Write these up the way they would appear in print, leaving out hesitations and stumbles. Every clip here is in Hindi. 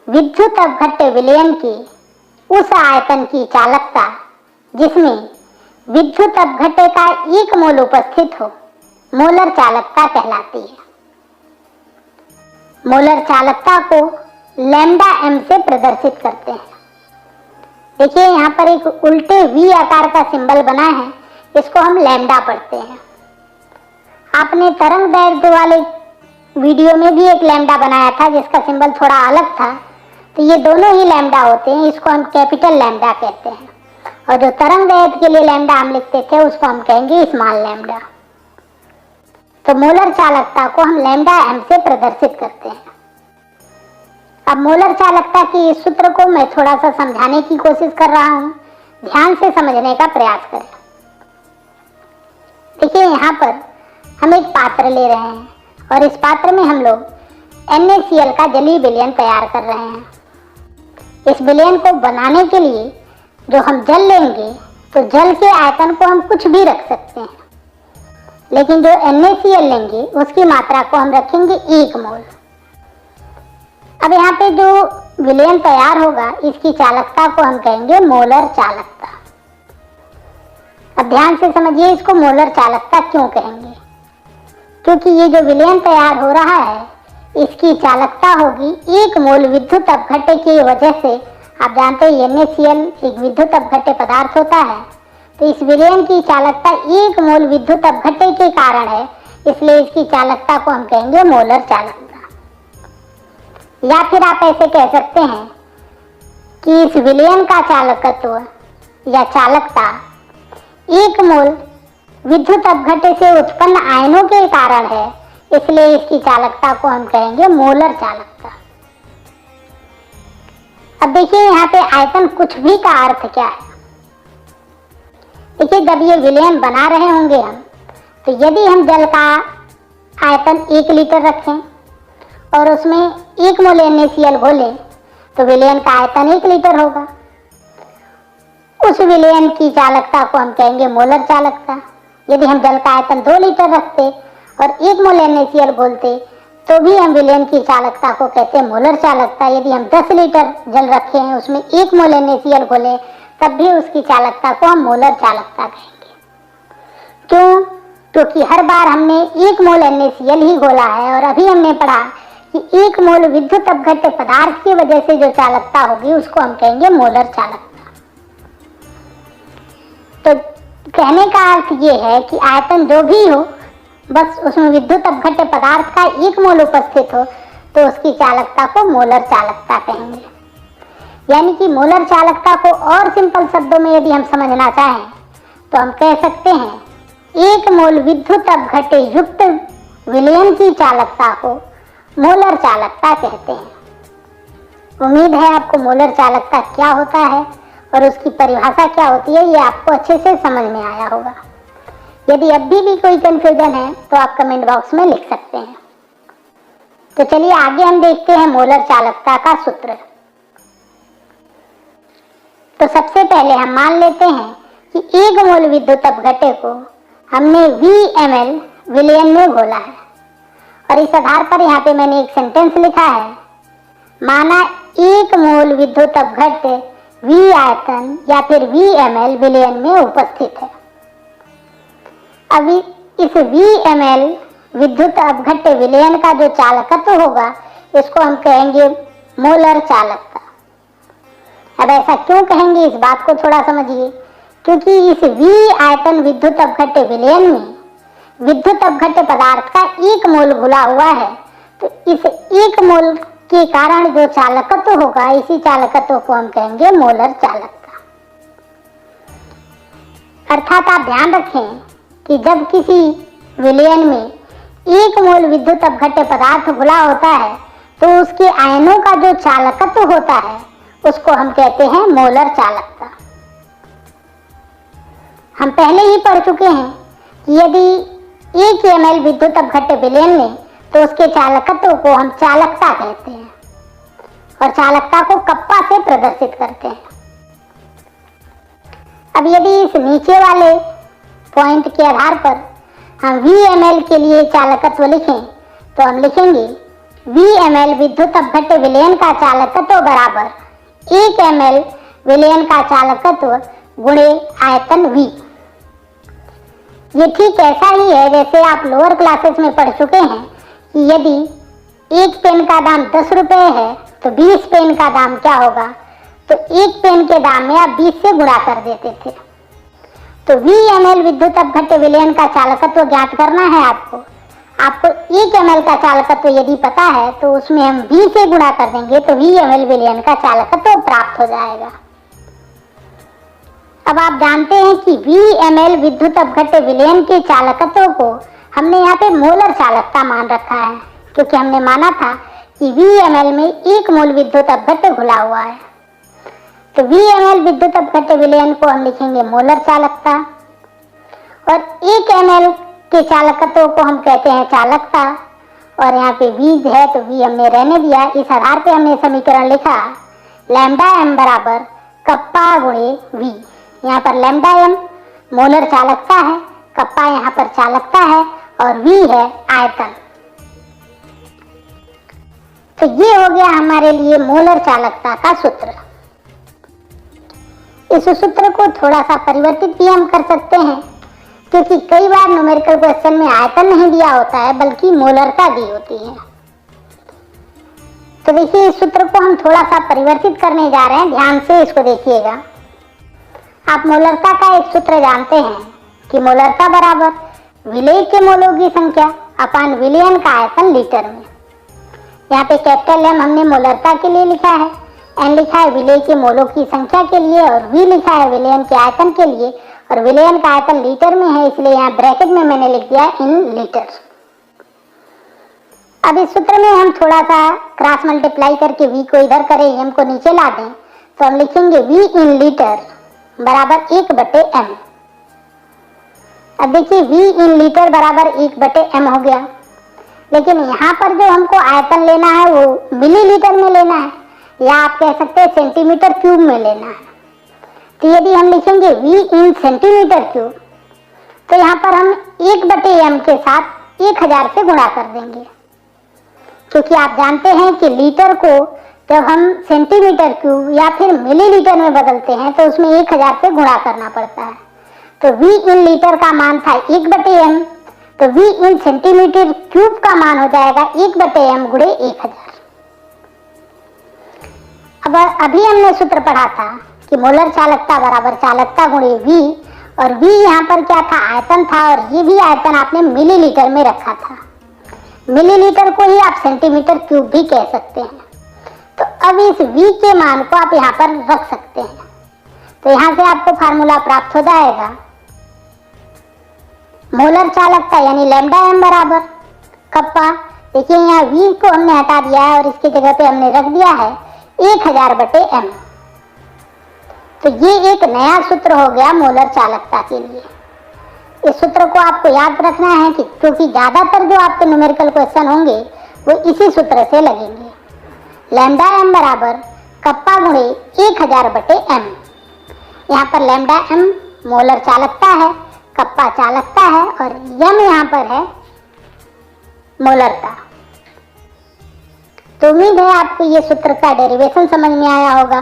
विद्युत अपघट्य विलयन की उस आयतन की चालकता जिसमें विद्युत अपघट्य का एक मोल उपस्थित हो मोलर चालकता कहलाती है। मोलर चालकता को लैम्डा एम से प्रदर्शित करते हैं। देखिए यहाँ पर एक उल्टे वी आकार का सिंबल बना है, इसको हम लैम्डा पढ़ते हैं। आपने तरंग दैर्ध्य वाले वीडियो में भी एक लैम्डा बनाया था जिसका सिंबल थोड़ा अलग था, तो ये दोनों ही लैम्डा होते हैं, इसको हम कैपिटल लैम्डा कहते हैं। और जो तरंग दैर्ध्य के लिए लैम्डा हम लिखते थे उसको हम कहेंगे स्मॉल लैम्डा। तो मोलर चालकता को हम लैम्डा एम से प्रदर्शित करते हैं। अब मोलर चालकता के इस सूत्र को मैं थोड़ा सा समझाने की कोशिश कर रहा हूं, ध्यान से समझने का प्रयास करें। देखिए यहाँ पर हम एक पात्र ले रहे हैं और इस पात्र में हम लोग NaCl का जलीय विलयन तैयार कर रहे हैं। इस विलयन को बनाने के लिए जो हम जल लेंगे तो जल के आयतन को हम कुछ भी रख सकते हैं, लेकिन जो NaCl लेंगे उसकी मात्रा को हम रखेंगे 1 मोल। अब यहाँ पे जो विलयन तैयार होगा इसकी चालकता को हम कहेंगे मोलर चालकता। अब ध्यान से समझिए इसको मोलर चालकता क्यों कहेंगे, क्योंकि ये जो विलयन तैयार हो रहा है इसकी चालकता होगी 1 मोल विद्युत अपघट्य की वजह से। आप जानते हैं NaCl एक विद्युत अपघट्य पदार्थ होता है, तो इस विलयन की चालकता 1 मोल विद्युत अपघट्य के कारण है, इसलिए इसकी चालकता को हम कहेंगे मोलर चालकता। या फिर आप ऐसे कह सकते हैं कि इस विलयन का चालकत्व या चालकता 1 मोल विद्युत अपघट्य से उत्पन्न आयनों के कारण है, इसलिए इसकी चालकता को हम कहेंगे मोलर चालकता। अब देखिए यहाँ पे आयतन कुछ भी का अर्थ क्या है। देखिए जब ये विलयन बना रहे होंगे हम, तो यदि हम जल का आयतन 1 लीटर रखें और उसमें 1 मोल NaCl घोलें तो विलयन का आयतन 1 लीटर होगा। उस विलयन की चालकता को हम कहेंगे मोलर चालकता। यदि हम जल का आयतन 2 लीटर रखते और 1 मोल NaCl घोलते तो भी हम विलयन की चालकता को कहते हैं मोलर चालकता। यदि हम 10 लीटर जल रखे हैं उसमें 1 मोल NaCl घोले तब भी उसकी चालकता को हम मोलर चालकता कहेंगे। क्यों? क्योंकि हर बार हमने 1 मोल NaCl ही घोला है और अभी हमने पढ़ा कि 1 मोल विद्युत अपघट्य पदार्थ की वजह से जो चालकता होगी उसको हम कहेंगे मोलर चालकता। तो कहने का अर्थ ये है कि आयतन जो भी हो, बस उसमें विद्युत अपघट्य पदार्थ का 1 मोल उपस्थित हो तो उसकी चालकता को मोलर चालकता कहेंगे। यानी कि मोलर चालकता को और सिंपल शब्दों में यदि हम समझना चाहें तो हम कह सकते हैं 1 मोल विद्युत अपघट्य युक्त विलयन की चालकता को मोलर चालकता कहते हैं। उम्मीद है आपको मोलर चालकता क्या होता है और उसकी परिभाषा क्या होती है ये आपको अच्छे से समझ में आया होगा। यदि अभी भी कोई कंफ्यूजन है तो आप कमेंट बॉक्स में लिख सकते हैं। तो चलिए आगे हम देखते हैं मोलर चालकता का सूत्र। तो सबसे पहले हम मान लेते हैं कि 1 मोल विद्युत अपघट्य को हमने VmL विलयन में घोला है और इस आधार पर यहाँ पे मैंने एक सेंटेंस लिखा है, माना 1 मोल विद्युत अपघट्य V आयतन या फिर VmL विलयन में उपस्थित है। अभी इस VmL विद्युत अपघट्य विलयन का जो चालकत्व होगा इसको हम कहेंगे मोलर चालकता। अब ऐसा क्यों कहेंगे इस बात को थोड़ा समझिए, क्योंकि इस V आयतन विद्युत अपघट्य विलयन में विद्युत अपघट्य पदार्थ का 1 मोल घुला हुआ है, तो इस 1 मोल के कारण जो चालकत्व होगा इसी चालकत्व को हम कहेंगे मोलर चालकता। अर्थात आप ध्यान रखें कि जब किसी विलयन में 1 मोल विद्युत अपघट्य पदार्थ घुला होता है तो उसके आयनों का जो चालकत्व होता है उसको हम कहते हैं मोलर चालकता। हम पहले ही पढ़ चुके हैं कि यदि 1 ml विद्युत अपघट्य विलयन लें तो उसके चालकत्व को हम चालकता कहते हैं और चालकता को कप्पा से प्रदर्शित करते हैं। अब यदि इस नीचे वाले पॉइंट के आधार पर हम VmL के लिए चालकत्व लिखें तो हम लिखेंगे VmL विद्युत अपघट्य विलयन का चालकत्व बराबर 1 ml विलयन का चालकत्व गुणे आयतन V। ये ठीक ऐसा ही है जैसे आप लोअर क्लासेस में पढ़ चुके हैं कि यदि एक पेन का दाम 10 रुपये है तो 20 पेन का दाम क्या होगा, तो एक पेन के दाम में आप 20 से गुणा कर देते थे। तो VmL विद्युत अपघट्य विलयन का चालकत्व ज्ञात करना है आपको 1 ml का चालकत्व यदि पता है तो उसमें हम V से गुणा कर देंगे तो VmL विलयन का चालकत्व प्राप्त हो जाएगा। अब आप जानते हैं कि VmL विद्युत अपघट्य विलयन के चालकत्व को हमने यहाँ पे मोलर चालकता मान रखा है, क्योंकि हमने माना था कि VmL में 1 मोल विद्युत अपघट्य घुला हुआ है। तो VmL विद्युत अपघट्य विलयन को हम लिखेंगे मोलर चालकता, और 1 ml के चालकत्व को हम कहते हैं चालकता, और यहाँ पे V है तो V हमने रहने दिया। इस आधार पे हमने समीकरण लिखा लैम्डा m बराबर कप्पा गुणे V। यहाँ पर लैम्डा m मोलर चालकता है, कप्पा यहाँ पर चालकता है और V है आयतन। तो ये हो गया हमारे लिए मोलर चालकता का सूत्र। इस सूत्र को थोड़ा सा परिवर्तित भी हम कर सकते हैं, क्योंकि कई बार न्यूमेरिकल क्वेश्चन में आयतन नहीं दिया होता है बल्कि मोलरता दी होती है। तो देखिए इस सूत्र को हम थोड़ा सा परिवर्तित करने जा रहे हैं, ध्यान से इसको देखिएगा। आप मोलरता का एक सूत्र जानते हैं कि मोलरता बराबर विलेय के मोलों की संख्या अपान विलयन का आयतन लीटर में। यहाँ पे कैपिटल M हमने मोलरता के लिए लिखा है, N लिखा है विलेय के मोलों की संख्या के लिए, और V लिखा है विलयन के आयतन के लिए, और विलयन का आयतन लीटर में है इसलिए यहाँ ब्रैकेट में मैंने लिख दिया इन लीटर। अब इस सूत्र में हम थोड़ा सा क्रॉस मल्टीप्लाई करके V को इधर करें, M को नीचे ला दें, तो हम लिखेंगे V इन लीटर बराबर 1/m। अब देखिए V इन लीटर बराबर 1/m हो गया, लेकिन यहाँ पर जो हमको आयतन लेना है वो मिलीलीटर में लेना है, या आप कह सकते हैं सेंटीमीटर क्यूब में लेना है। तो यदि हम लिखेंगे V इन सेंटीमीटर क्यूब, तो यहाँ पर हम 1/m के साथ 1000 से गुणा कर देंगे, क्योंकि आप जानते हैं कि लीटर को जब हम सेंटीमीटर क्यूब या फिर मिलीलीटर में बदलते हैं तो उसमें 1000 से गुणा करना पड़ता है। तो V इन लीटर का मान था 1/m, तो V इन सेंटीमीटर क्यूब का मान हो जाएगा 1/m गुणे 1000। अब अभी हमने सूत्र पढ़ा था कि मोलर चालकता बराबर चालकता गुणे V, और V यहाँ पर क्या था, आयतन था, और ये भी आयतन आपने मिलीलीटर में रखा था। मिलीलीटर को ही आप सेंटीमीटर क्यूब भी कह सकते हैं। तो अब इस V के मान को आप यहाँ पर रख सकते हैं, तो यहाँ से आपको फार्मूला प्राप्त हो जाएगा मोलर चालकता यानी लैम्डा m बराबर कप्पा। देखिए यहाँ V को हमने हटा दिया है और इसकी जगह पे हमने रख दिया है 1000/m। तो ये एक नया सूत्र हो गया मोलर चालकता के लिए। इस सूत्र को आपको याद रखना है कि क्योंकि ज्यादातर जो आपके न्यूमेरिकल क्वेश्चन होंगे वो इसी सूत्र से लगेंगे। लैम्डा m बराबर कप्पा गुणे 1000/m। यहाँ पर लैम्डा m मोलर चालकता है, कप्पा चालकता है, और m यहाँ पर है मोलरता। तो उम्मीद है आपको ये सूत्र का डेरिवेशन समझ में आया होगा।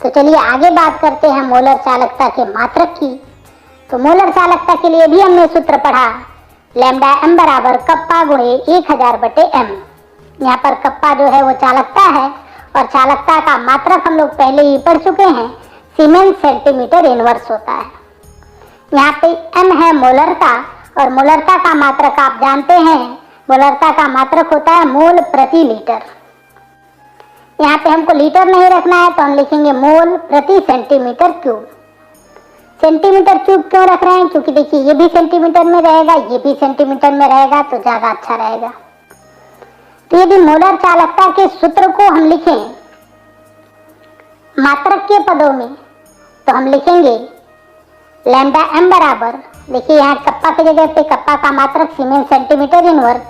तो चलिए आगे बात करते हैं मोलर चालकता के मात्रक की। तो मोलर चालकता के लिए भी हमने सूत्र पढ़ा लैम्डा m बराबर कप्पा गुणे 1000/m। यहाँ पर कप्पा जो है वो चालकता है, और चालकता का मात्रक हम लोग पहले ही पढ़ चुके हैं, सीमेंस सेंटीमीटर इनवर्स होता है। यहाँ पे m है मोलरता, और मोलरता का मात्रक आप जानते हैं, मोलरता का मात्रक होता है मोल प्रति लीटर। यहाँ पे हमको लीटर नहीं रखना है तो हम लिखेंगे मोल प्रति सेंटीमीटर क्यूब। सेंटीमीटर क्यूब क्यों रख रहे हैं, क्योंकि देखिए ये भी सेंटीमीटर में रहेगा, ये भी सेंटीमीटर में रहेगा, तो ज्यादा अच्छा रहेगा। तो यदि मोलर चालकता के सूत्र को हम लिखें मात्रक के पदों में, तो हम लिखेंगे लैम्डा m बराबर, देखिए यहाँ कप्पा की जगह पे कप्पा का मात्रक सीमेंस सेंटीमीटर इनवर्स,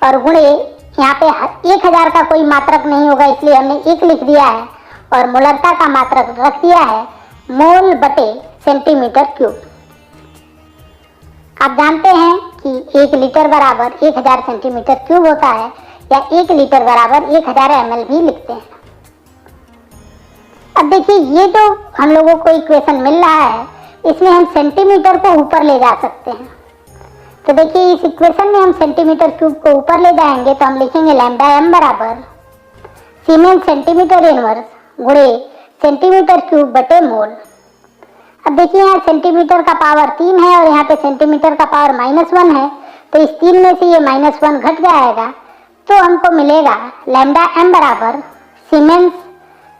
और गुणे यहाँ पे 1000 का कोई मात्रक नहीं होगा इसलिए हमने 1 लिख दिया है, और मोलरता का मात्रक रख दिया है मोल बटे सेंटीमीटर क्यूब। आप जानते हैं कि 1 लीटर बराबर 1000 सेंटीमीटर क्यूब होता है, या 1 लीटर बराबर 1000 ml भी लिखते हैं। अब देखिए ये जो हम लोगों को इक्वेशन मिल रहा है, इसमें हम सेंटीमीटर को ऊपर ले जा सकते हैं। तो देखिए इस इक्वेशन में हम सेंटीमीटर क्यूब को ऊपर ले जाएंगे तो हम लिखेंगे लैम्डा m बराबर सीमेंस सेंटीमीटर इनवर्स गुणे सेंटीमीटर क्यूब बटे मोल। अब देखिए यहाँ सेंटीमीटर का पावर 3 है और यहाँ पे सेंटीमीटर का पावर -1 है, तो इस 3 में से ये -1 घट जाएगा, तो हमको मिलेगा लैम्डा m बराबर सीमेंस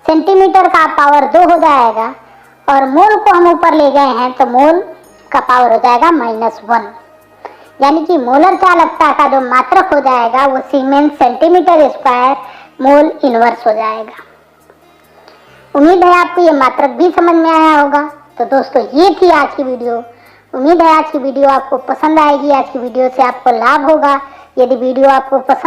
सेंटीमीटर का पावर 2 हो जाएगा और मोल को हम ऊपर ले गए हैं तो मोल का पावर हो जाएगा -1, यानी कि मोलर चालकता का जो मात्रक हो जाएगा वो siemens centimetre square mole inverse हो जाएगा। उम्मीद है आपको ये मात्रक भी समझ में आया होगा। तो दोस्तों ये थी आज की वीडियो। उम्मीद है आज की वीडियो आपको पसंद आएगी। आज की वीडियो से आपको लाभ होगा। यदि वीडियो आपको पसंद